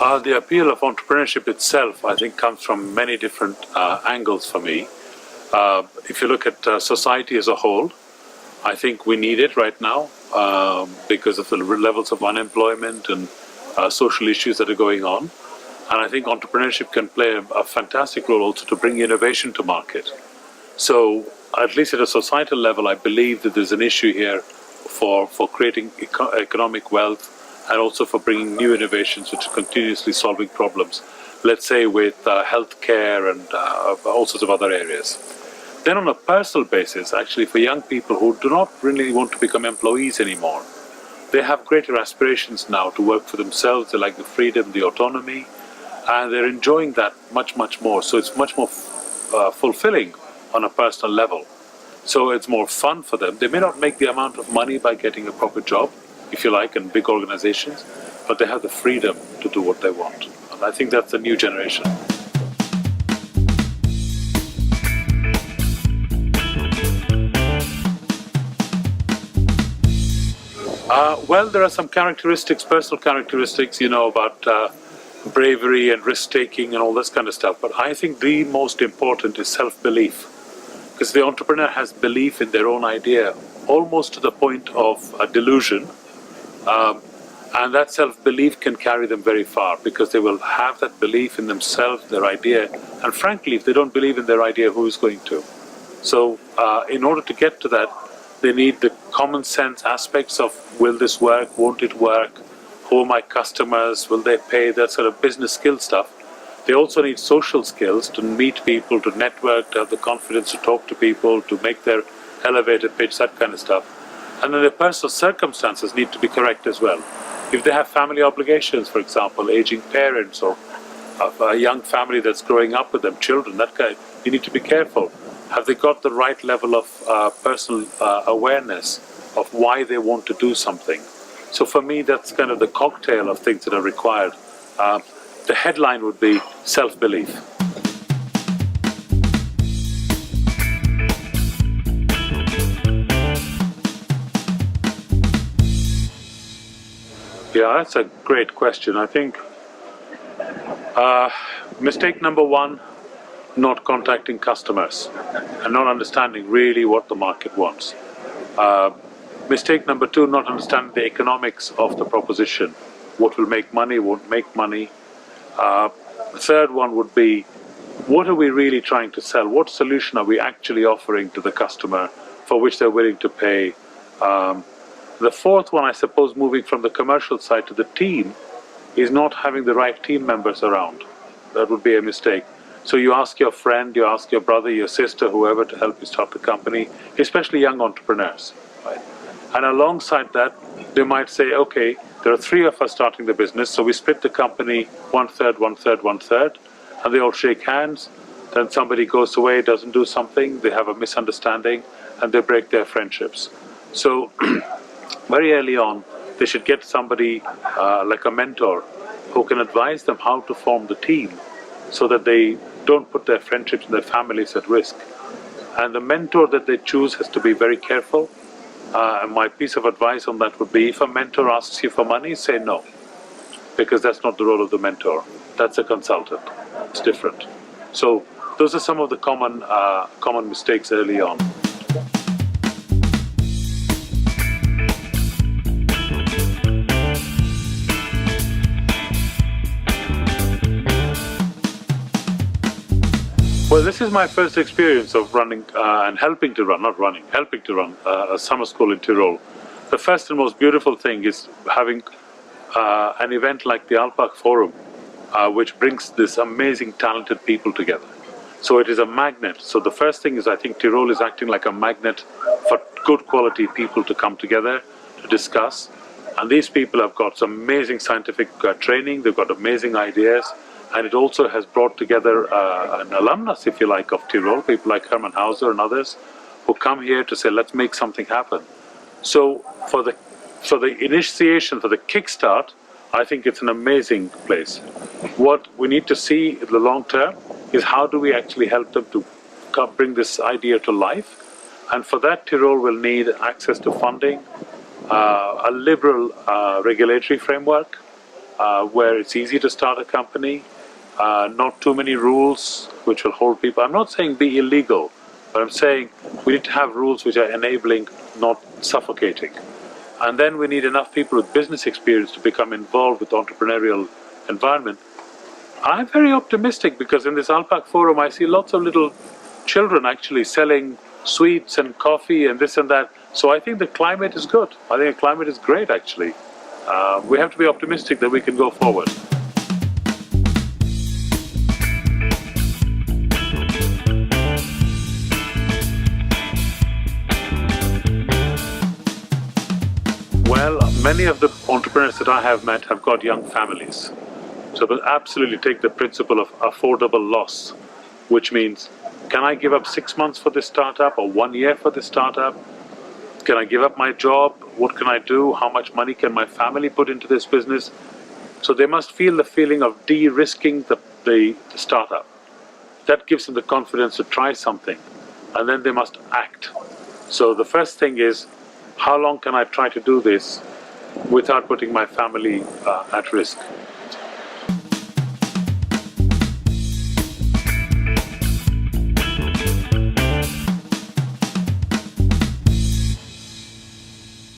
The appeal of entrepreneurship itself, I think, comes from many different angles for me. If you look at society as a whole, I think we need it right now because of the levels of unemployment and social issues that are going on. And I think entrepreneurship can play a fantastic role also to bring innovation to market. So at least at a societal level, I believe that there's an issue here for creating economic wealth and also for bringing new innovations which are continuously solving problems, let's say with healthcare and all sorts of other areas. Then on a personal basis, actually for young people who do not really want to become employees anymore, they have greater aspirations now to work for themselves. They like the freedom, the autonomy, and they're enjoying that much, much more. So it's much more fulfilling on a personal level. So it's more fun for them. They may not make the amount of money by getting a proper job, if you like, in big organizations, but they have the freedom to do what they want. And I think that's the new generation. Well, there are some characteristics, personal characteristics, about bravery and risk-taking and all this kind of stuff. But I think the most important is self-belief. Because the entrepreneur has belief in their own idea, almost to the point of a delusion. And that self-belief can carry them very far because they will have that belief in themselves, their idea. And frankly, if they don't believe in their idea, who is going to? So in order to get to that, they need the common sense aspects of will this work, won't it work, who are my customers, will they pay, that sort of business skill stuff. They also need social skills to meet people, to network, to have the confidence to talk to people, to make their elevator pitch, that kind of stuff. And then their personal circumstances need to be correct as well. If they have family obligations, for example, aging parents or a young family that's growing up with them, children, that kind, you need to be careful. Have they got the right level of personal awareness of why they want to do something? So for me, that's kind of the cocktail of things that are required. The headline would be self-belief. Yeah, that's a great question. I think mistake number one, not contacting customers and not understanding really what the market wants. Mistake number two, not understanding the economics of the proposition. What will make money, won't make money. The third one would be, what are we really trying to sell? What solution are we actually offering to the customer for which they're willing to pay? The fourth one, I suppose, moving from the commercial side to the team, is not having the right team members around. That would be a mistake. So you ask your friend, you ask your brother, your sister, whoever to help you start the company, especially young entrepreneurs. Right? And alongside that, they might say, okay, there are three of us starting the business, so we split the company 1/3, 1/3, 1/3, and they all shake hands. Then somebody goes away, doesn't do something, they have a misunderstanding, and they break their friendships. So very early on, they should get somebody like a mentor who can advise them how to form the team so that they don't put their friendships and their families at risk. And the mentor that they choose has to be very careful. And my piece of advice on that would be, if a mentor asks you for money, say no, because that's not the role of the mentor. That's a consultant. It's different. So those are some of the common mistakes early on. Well, this is my first experience of running and helping to run a summer school in Tyrol. The first and most beautiful thing is having an event like the Alpbach Forum, which brings this amazing talented people together. So it is a magnet. So the first thing is, I think Tyrol is acting like a magnet for good quality people to come together to discuss. And these people have got some amazing scientific training, they've got amazing ideas. And it also has brought together an alumnus, if you like, of Tyrol, people like Hermann Hauser and others, who come here to say, let's make something happen. So for the initiation, for the kickstart, I think it's an amazing place. What we need to see in the long term is how do we actually help them to bring this idea to life. And for that, Tyrol will need access to funding, a liberal regulatory framework, where it's easy to start a company, not too many rules which will hold people. I'm not saying be illegal, but I'm saying we need to have rules which are enabling, not suffocating. And then we need enough people with business experience to become involved with the entrepreneurial environment. I'm very optimistic because in this Alpac Forum I see lots of little children actually selling sweets and coffee and this and that. So I think the climate is good. I think the climate is great actually. We have to be optimistic that we can go forward. Well, many of the entrepreneurs that I have met have got young families. So they'll absolutely take the principle of affordable loss, which means, can I give up 6 months for this startup or 1 year for this startup? Can I give up my job? What can I do? How much money can my family put into this business? So they must feel the feeling of de-risking the startup. That gives them the confidence to try something, and then they must act. So the first thing is, how long can I try to do this without putting my family at risk?